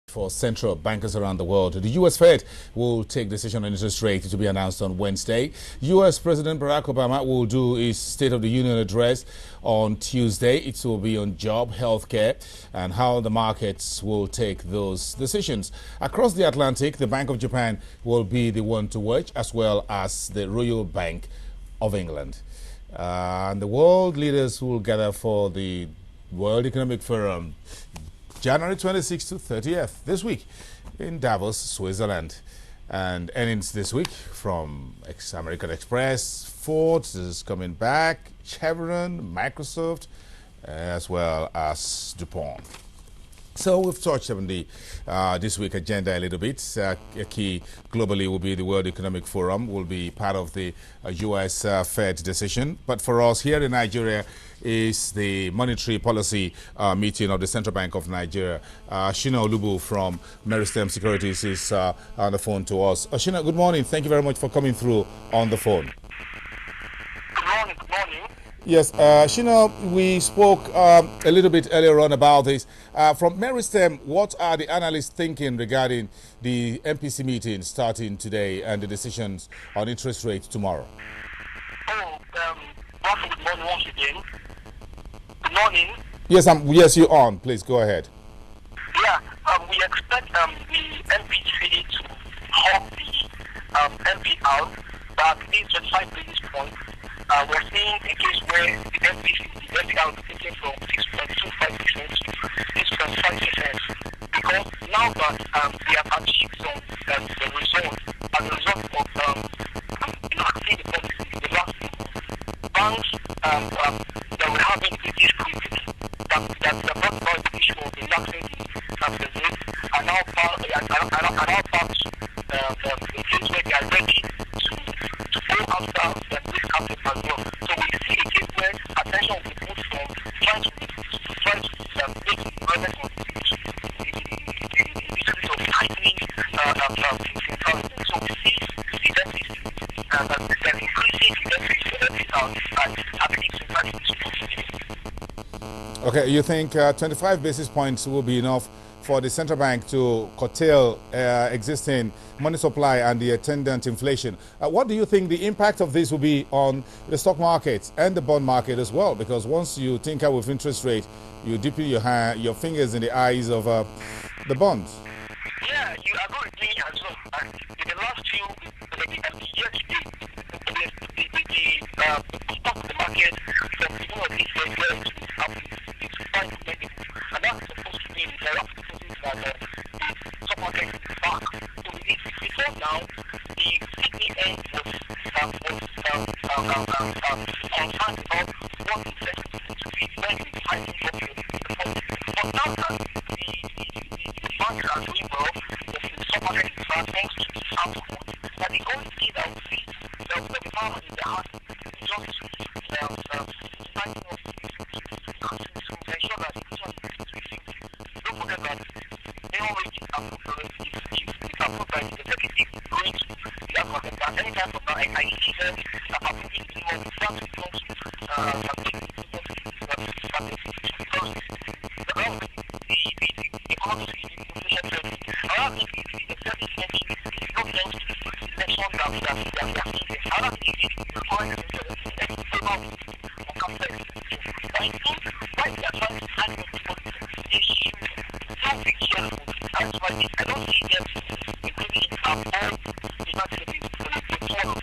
For central bankers around the world. The U.S. Fed will take decision on interest rate to be announced on Wednesday. U.S. President Barack Obama will do his State of the Union address on Tuesday. It will be on job, healthcare, and how the markets will take those decisions. Across the Atlantic, the Bank of Japan will be the one to watch, as well as the Royal Bank of England. And the world leaders will gather for the World Economic Forum January 26th to 30th this week in Davos, Switzerland. And earnings this week from American Express, Ford is coming back, Chevron, Microsoft, as well as DuPont. So we've touched on the this week agenda a little bit. A key globally will be the World Economic Forum, will be part of the U.S. Fed decision. But for us here in Nigeria is the monetary policy meeting of the Central Bank of Nigeria. Shina Olubu from Meristem Securities is on the phone to us. Shina, good morning. Thank you very much for coming through on the phone. Good morning. Good morning. Yes, Shina, we spoke a little bit earlier on about this. From Meristem, what are the analysts thinking regarding the MPC meeting starting today and the decisions on interest rates tomorrow? Good morning once again. Good morning. Yes, you're on. Please go ahead. Yeah, we expect the MPC to halt the MPR by at least 25 basis points. We're seeing a case where the MPR is taken from 6.25% to 6.5%. Because now that we have achieved the result, as a result of enacting the policy, the last banks that were having British credit that brought about the issue of enacting the rate are now back a case where they are ready to go after this capital as well. So we see a case where attention will be put from trying to make the environment of of tightening the so we see the deficit that increasing the deficit Okay, you think 25 basis points will be enough for the central bank to curtail existing money supply and the attendant inflation? What do you think the impact of this will be on the stock market and the bond market as well? Because once you tinker with interest rate, you dip your fingers in the eyes of the bonds. Yeah, you agree with me as well. In the last few years, the stock market from the beginning of this year is quite negative, and that's supposed to be the direct that the stock market is back. So before now, the CPN was concerned about what the investment to be when it's fighting for but now that the banks are doing well, the stock market is back thanks to the output. But the only thing that we see the power in the heart is just fighting of to ensure that the business is don't forget that minimum wage is approved already. It's approved by the executive going to the market. At any time from now, I see them approving minimum wage. That becomes the economy is inflation friendly. Another thing is the service spending is not linked to the election that we are seeing. Another thing is the foreign interest on capital expenditure. But I think why we are trying to tackle this issue so be careful. That's why I don't see them including it above the maximum for the total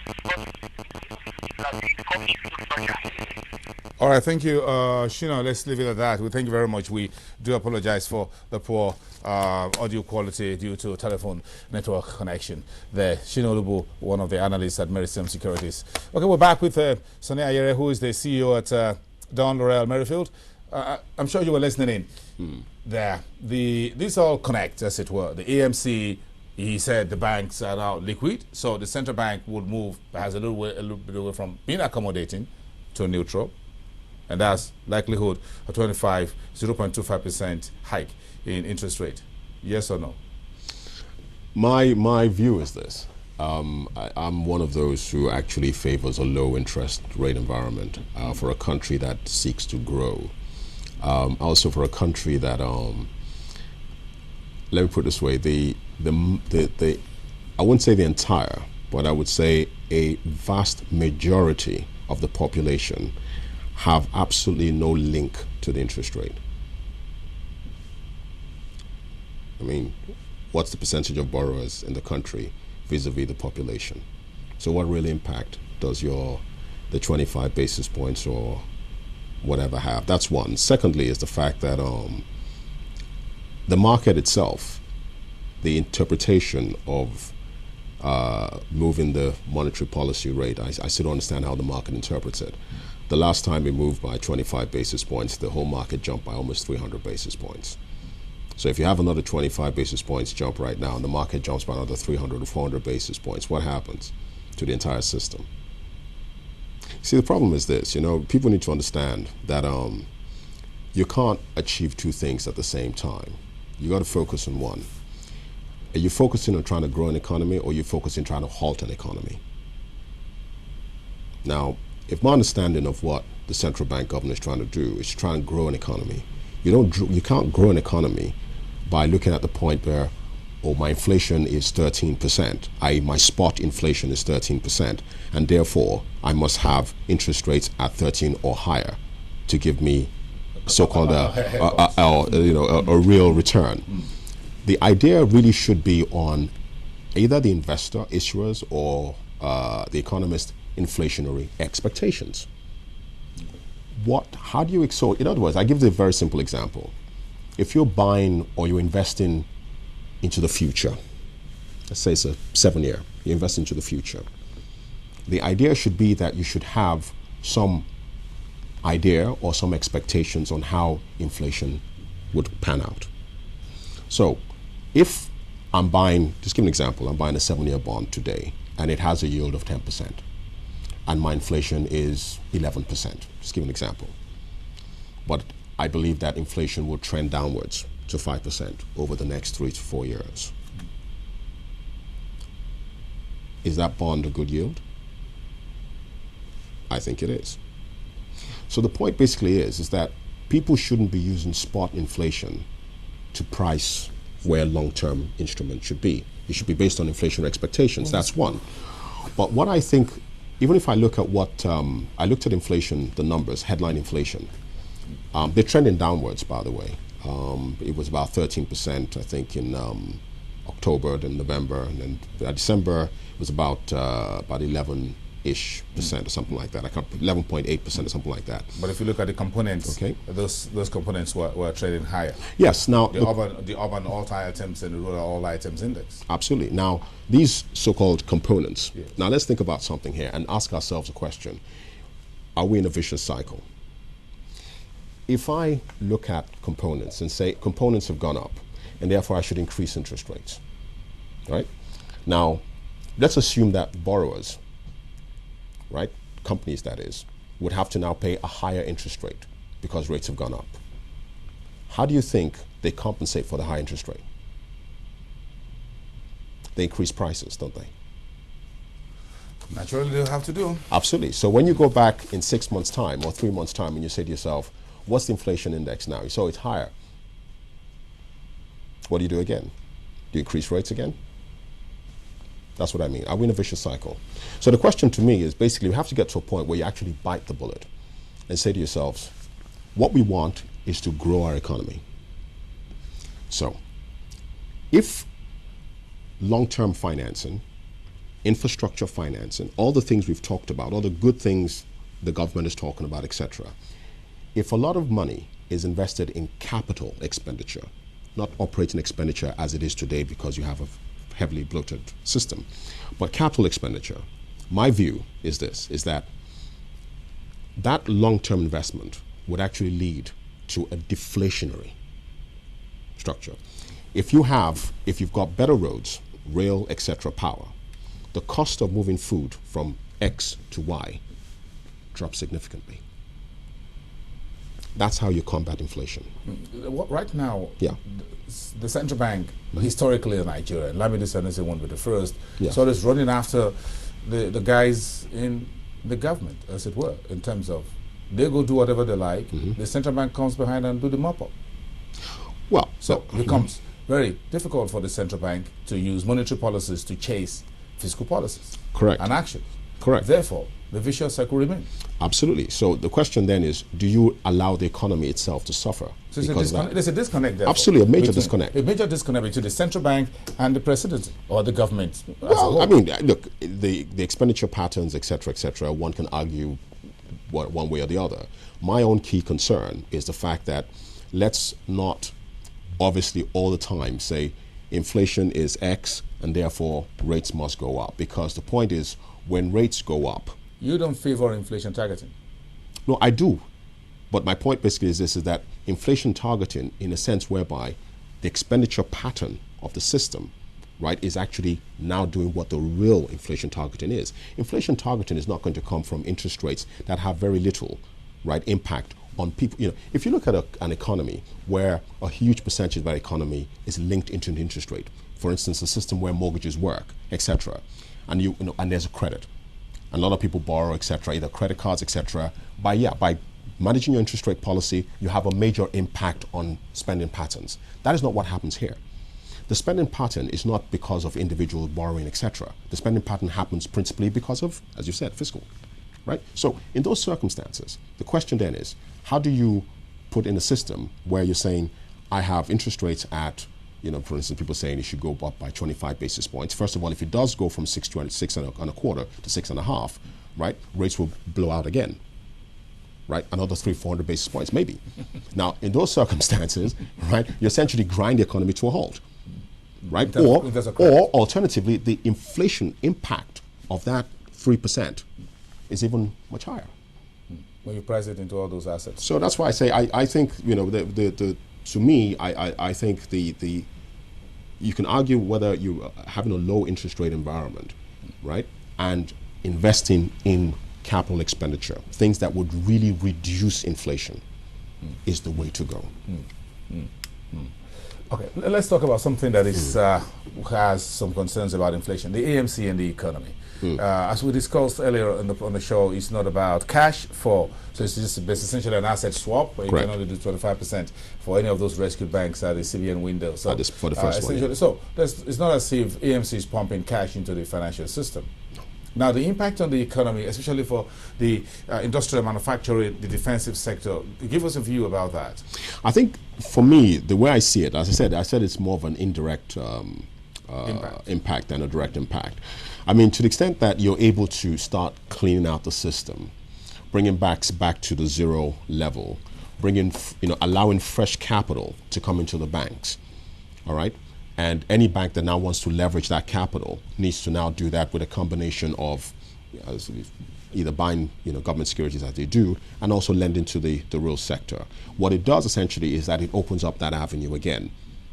All right, thank you, Shina. Let's leave it at that. We thank you very much. We do apologize for the poor audio quality due to telephone network connection there. Shina Olubu, one of the analysts at Meristem Securities. Okay, we're back with Sonny Ayere, who is the CEO at Don Laurel Merrifield. I'm sure you were listening in there. These all connect, as it were. The AMC, he said the banks are now liquid, so the central bank would move perhaps a little bit away from being accommodating to neutral. And that's likelihood a 0.25% hike in interest rate. Yes or no? My view is this. I'm one of those who actually favors a low interest rate environment for a country that seeks to grow. Also for a country that let me put it this way: I wouldn't say the entire, but I would say a vast majority of the population have absolutely no link to the interest rate. I mean, what's the percentage of borrowers in the country vis-a-vis the population? So what real impact does the 25 basis points or whatever have? That's one. Secondly is the fact that the market itself, the interpretation of moving the monetary policy rate, I still don't understand how the market interprets it. The last time it moved by 25 basis points, the whole market jumped by almost 300 basis points. So if you have another 25 basis points jump right now and the market jumps by another 300 or 400 basis points, what happens to the entire system? See, the problem is this, people need to understand that you can't achieve two things at the same time. You got to focus on one. Are you focusing on trying to grow an economy, or are you focusing on trying to halt an economy? Now, if my understanding of what the central bank governor is trying to do is try and grow an economy, you can't grow an economy by looking at the point where, my inflation is 13%, i.e. my spot inflation is 13%, and therefore I must have interest rates at 13 or higher to give me so-called a real return. The idea really should be on either the investor, issuers, or the economist inflationary expectations. How do you, so in other words, I give you a very simple example. If you're buying or you're investing into the future, let's say it's a 7-year, you invest into the future. The idea should be that you should have some idea or some expectations on how inflation would pan out. So if I'm buying, just give an example, I'm buying a 7-year bond today and it has a yield of 10% and my inflation is 11%, just give an example. But I believe that inflation will trend downwards to 5% over the next 3 to 4 years. Is that bond a good yield? I think it is. So the point basically is that people shouldn't be using spot inflation to price where long-term instruments should be. It should be based on inflation expectations. That's one. But what I think, even if I look at what, I looked at inflation, the numbers, headline inflation, they're trending downwards, by the way. It was about 13%, I think, in October, then November, and then December it was about 11-ish percent or something like that. 11.8% or something like that. But if you look at the components, okay, those components were trading higher. Yes. Now the urban all items and the rural all items index. Absolutely. Now these so-called components. Yes. Now let's think about something here and ask ourselves a question: are we in a vicious cycle? If I look at components and say components have gone up, and therefore I should increase interest rates, right? Now, let's assume that borrowers, right, companies that is, would have to now pay a higher interest rate because rates have gone up. How do you think they compensate for the high interest rate? They increase prices, don't they? Naturally, they'll have to do. Absolutely. So when you go back in 6 months' time or 3 months' time and you say to yourself, what's the inflation index now? So it's higher. What do you do again? Do you increase rates again? That's what I mean. Are we in a vicious cycle? So the question to me is basically we have to get to a point where you actually bite the bullet and say to yourselves, what we want is to grow our economy. So if long-term financing, infrastructure financing, all the things we've talked about, all the good things the government is talking about, etc., if a lot of money is invested in capital expenditure, not operating expenditure as it is today because you have a heavily bloated system, but capital expenditure, my view is this, is that that long-term investment would actually lead to a deflationary structure. If you've got better roads, rail, etc., power, the cost of moving food from X to Y drops significantly. That's how you combat inflation. Right now, yeah, the central bank, historically in Nigeria, Lamidi Sanusi won't be the first, yeah, so it's running after the guys in the government, as it were, in terms of they go do whatever they like, the central bank comes behind and do the mop-up. Well, so it becomes very difficult for the central bank to use monetary policies to chase fiscal policies. Correct. And action. Correct. Therefore, the vicious cycle remains. Absolutely. So the question then is, do you allow the economy itself to suffer? So there's a disconnect there. Absolutely, a major disconnect. A major disconnect between the central bank and the presidency or the government. Well, I mean, look, the expenditure patterns, etc., one can argue one way or the other. My own key concern is the fact that let's not obviously all the time say inflation is X and therefore rates must go up, because the point is when rates go up. You don't favor inflation targeting? No, I do. But my point basically is this, is that inflation targeting, in a sense whereby the expenditure pattern of the system, right, is actually now doing what the real inflation targeting is. Inflation targeting is not going to come from interest rates that have very little, right, impact on people. You know, if you look at an economy where a huge percentage of that economy is linked into an interest rate, for instance, a system where mortgages work, etc., and and there's a credit, and a lot of people borrow, etc., either credit cards, etc. By managing your interest rate policy, you have a major impact on spending patterns. That is not what happens here. The spending pattern is not because of individual borrowing, etc. The spending pattern happens principally because of, as you said, fiscal, right? So in those circumstances, the question then is, how do you put in a system where you're saying, I have interest rates at, for instance, people saying it should go up by 25 basis points. First of all, if it does go from 6 to 6.25 to 6.5, right, rates will blow out again. Right, another 300-400 basis points, maybe. Now, in those circumstances, right, you essentially grind the economy to a halt, right? Or alternatively, the inflation impact of that 3% is even much higher. When you price it into all those assets. So that's why I say I think to me I think you can argue whether you having a low interest rate environment, right, and investing in capital expenditure, things that would really reduce inflation, is the way to go. Okay, let's talk about something that is has some concerns about inflation, the AMC and the economy. As we discussed earlier on the show, it's not about cash so it's essentially an asset swap where you can only do 25% for any of those rescued banks at the CBN window. So for the first one. So it's not as if AMC is pumping cash into the financial system. Now, the impact on the economy, especially for the industrial manufacturing, the defensive sector, give us a view about that. I think, for me, the way I see it, as I said it's more of an indirect impact than a direct impact. I mean, to the extent that you're able to start cleaning out the system, bringing banks back to the zero level, allowing fresh capital to come into the banks, all right? And any bank that now wants to leverage that capital needs to now do that with a combination of either buying government securities as they do, and also lending to the real sector. What it does essentially is that it opens up that avenue again,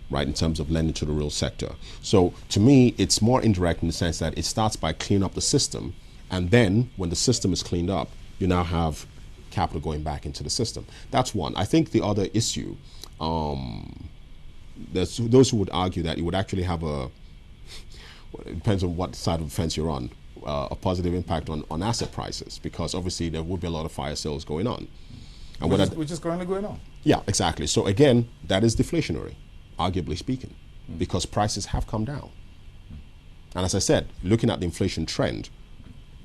right, in terms of lending to the real sector. So to me, it's more indirect in the sense that it starts by cleaning up the system, and then when the system is cleaned up, you now have capital going back into the system. That's one. I think the other issue, there's those who would argue that it would actually have it depends on what side of the fence you're on, a positive impact on asset prices, because obviously there would be a lot of fire sales going on. And which is currently going on. Yeah, exactly. So again, that is deflationary, arguably speaking, because prices have come down. And as I said, looking at the inflation trend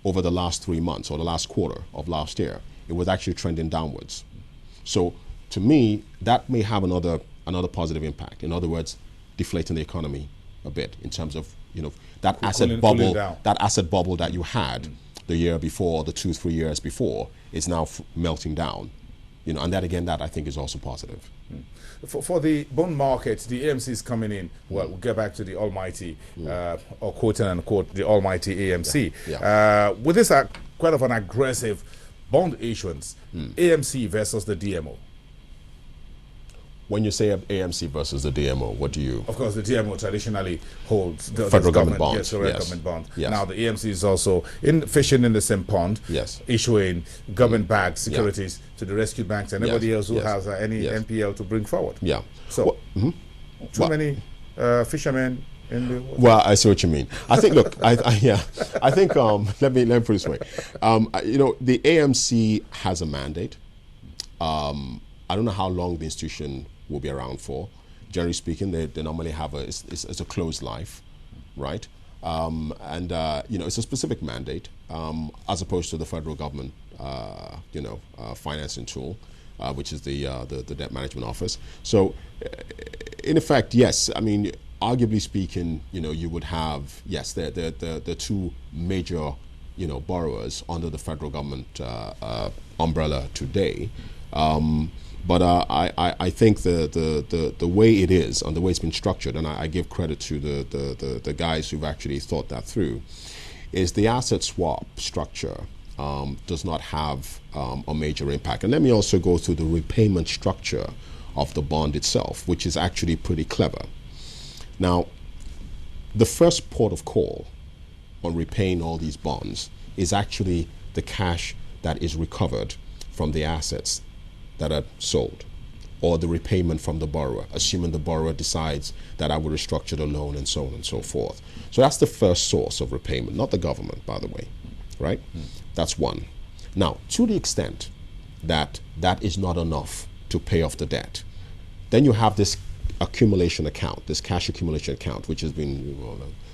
over the last 3 months or the last quarter of last year, it was actually trending downwards. So to me, that may have another positive impact. In other words, deflating the economy a bit in terms of that asset bubble that you had the year before, the 2-3 years before, is now melting down. And that I think is also positive. For the bond market, the AMC is coming in. Well, we'll get back to the almighty, or quote unquote, the almighty AMC. Yeah. With this quite of an aggressive bond issuance, AMC versus the DMO. When you say AMC versus the DMO, what do you? Of course, the DMO traditionally holds the federal government bonds. Yes, federal government bonds. Yes. Now, the AMC is also fishing in the same pond, issuing government-backed securities to the rescued banks and everybody else who has any NPL to bring forward. Yeah. So, too many fishermen in the water. Well, I see what you mean. I think, look, I think, let me put it this way. The AMC has a mandate. I don't know how long the institution will be around for. generally speaking, they normally have it's a closed life, right? It's a specific mandate as opposed to the federal government, financing tool, which is the debt management office. So, in effect, yes. I mean, arguably speaking, you would have the two major, borrowers under the federal government umbrella today. But I think the way it is and the way it's been structured, and I give credit to the guys who've actually thought that through, is the asset swap structure does not have a major impact. And let me also go through the repayment structure of the bond itself, which is actually pretty clever. Now, the first port of call on repaying all these bonds is actually the cash that is recovered from the assets that are sold, or the repayment from the borrower, assuming the borrower decides that I will restructure the loan and so on and so forth. So that's the first source of repayment, not the government, by the way, right? That's one. Now, to the extent that that is not enough to pay off the debt, then you have this accumulation account, this cash accumulation account, which has been,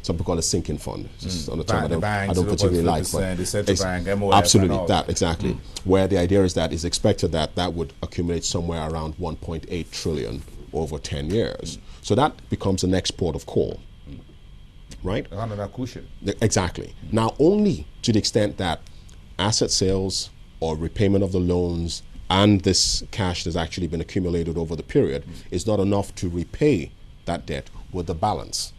some people call it sinking fund. It's on a term I don't particularly like. But the central bank, MOF, absolutely, that, exactly. Where the idea is that it's expected that would accumulate somewhere around 1.8 trillion over 10 years. So that becomes the next port of call, right? Under that cushion. Exactly. Now, only to the extent that asset sales or repayment of the loans and this cash that's actually been accumulated over the period is not enough to repay that debt with the balance.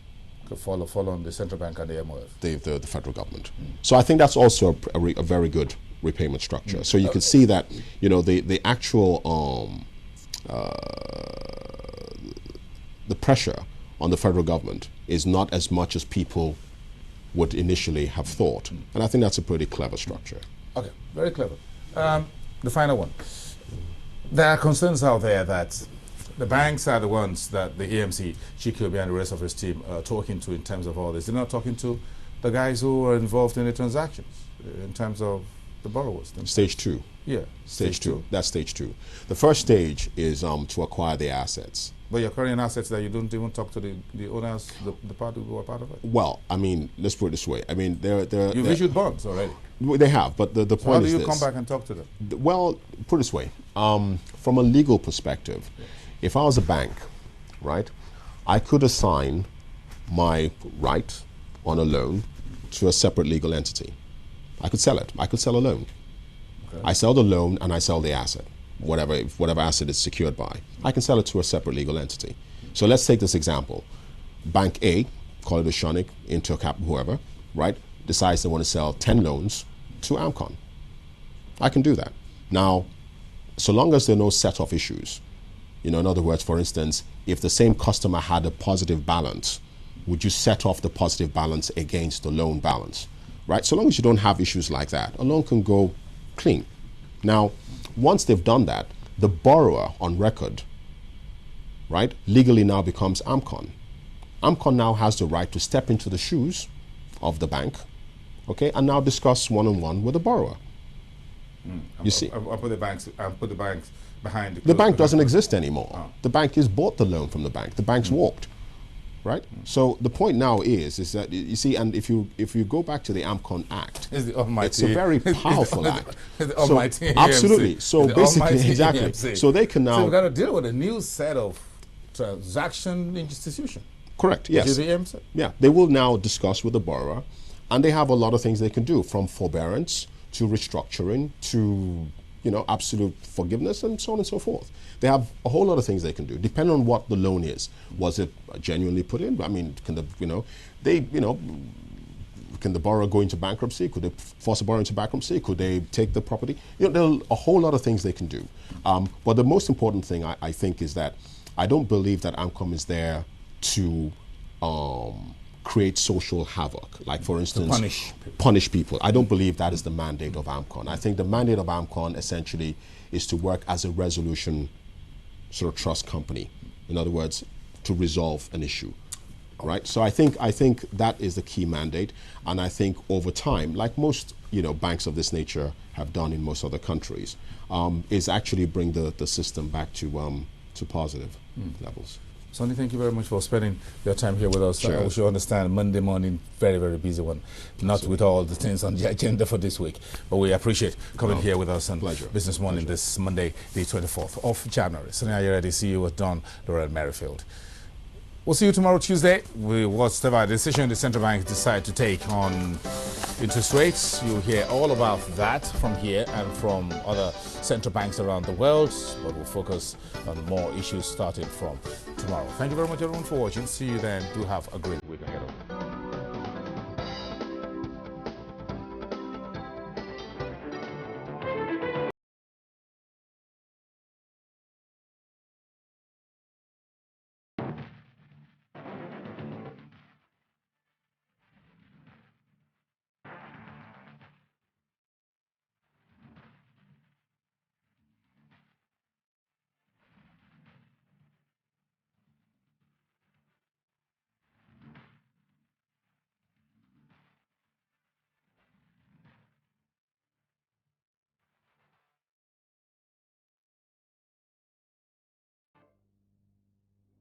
Could fall on the central bank and the MOF. The federal government. So I think that's also a very good repayment structure. So you can see that, the actual, the pressure on the federal government is not as much as people would initially have thought. And I think that's a pretty clever structure. Okay, very clever. The final one. There are concerns out there that the banks are the ones that the AMC, Chikobi and the rest of his team are talking to in terms of all this. They're not talking to the guys who are involved in the transactions, in terms of the borrowers themselves. Stage two. Yeah. Stage two. That's stage two. The first stage is to acquire the assets. But you're acquiring assets that you don't even talk to the owners, the party who are part of it? Well, I mean, let's put it this way. I mean, You've issued bonds already. They have, but the point is this. How do you this. come back and talk to them? Well, put it this way. From a legal perspective, if I was a bank, right, I could assign my right on a loan to a separate legal entity. I could sell it. I could sell a loan. Okay. I sell the loan and I sell the asset, whatever asset it's secured by. I can sell it to a separate legal entity. So let's take this example. Bank A, call it a Shonik, Intercap, whoever, right, decides they want to sell 10 loans to AMCON. I can do that. Now, so long as there are no set-off issues, in other words, for instance, if the same customer had a positive balance, would you set off the positive balance against the loan balance, right? So long as you don't have issues like that, a loan can go clean. Now, once they've done that, the borrower on record, right, legally now becomes AMCON. AMCON now has the right to step into the shoes of the bank, okay, and now discuss one-on-one with the borrower. You see, I'll put the banks behind the bank doesn't exist anymore. Oh. The bank has bought the loan from the bank. The bank's walked, right? So the point now is that you see, and if you go back to the AMCON Act, it's a very powerful act. The almighty so, absolutely. So basically, exactly. AMC. So they can now. So we've got to deal with a new set of transaction institution. Correct. Yes. Which is the AMC. Yeah. They will now discuss with the borrower, and they have a lot of things they can do, from forbearance to restructuring to absolute forgiveness and so on and so forth. They have a whole lot of things they can do, depending on what the loan is. Was it genuinely put in? I mean, can the borrower go into bankruptcy? Could they force a borrower into bankruptcy? Could they take the property? There are a whole lot of things they can do. But the most important thing I think is that I don't believe that AMCOM is there to create social havoc, like for instance, punish people. I don't believe that is the mandate of AMCON. I think the mandate of AMCON essentially is to work as a resolution sort of trust company. In other words, to resolve an issue, right? So I think that is the key mandate, and I think over time, like most banks of this nature have done in most other countries, is actually bring the system back to positive levels. Sonny, thank you very much for spending your time here with us. Sure. I wish you understand Monday morning, very, very busy one. Not with all the things on the agenda for this week, but we appreciate coming here with us on Business Morning this Monday, the 24th of January. Sonny, are you ready? See you with Don Laurel Merrifield. We'll see you tomorrow, Tuesday. Whatever decision the central bank decide to take on interest rates, you'll hear all about that from here and from other central banks around the world. But we'll focus on more issues starting from tomorrow. Thank you very much, everyone, for watching. See you then. Do have a great week ahead of you.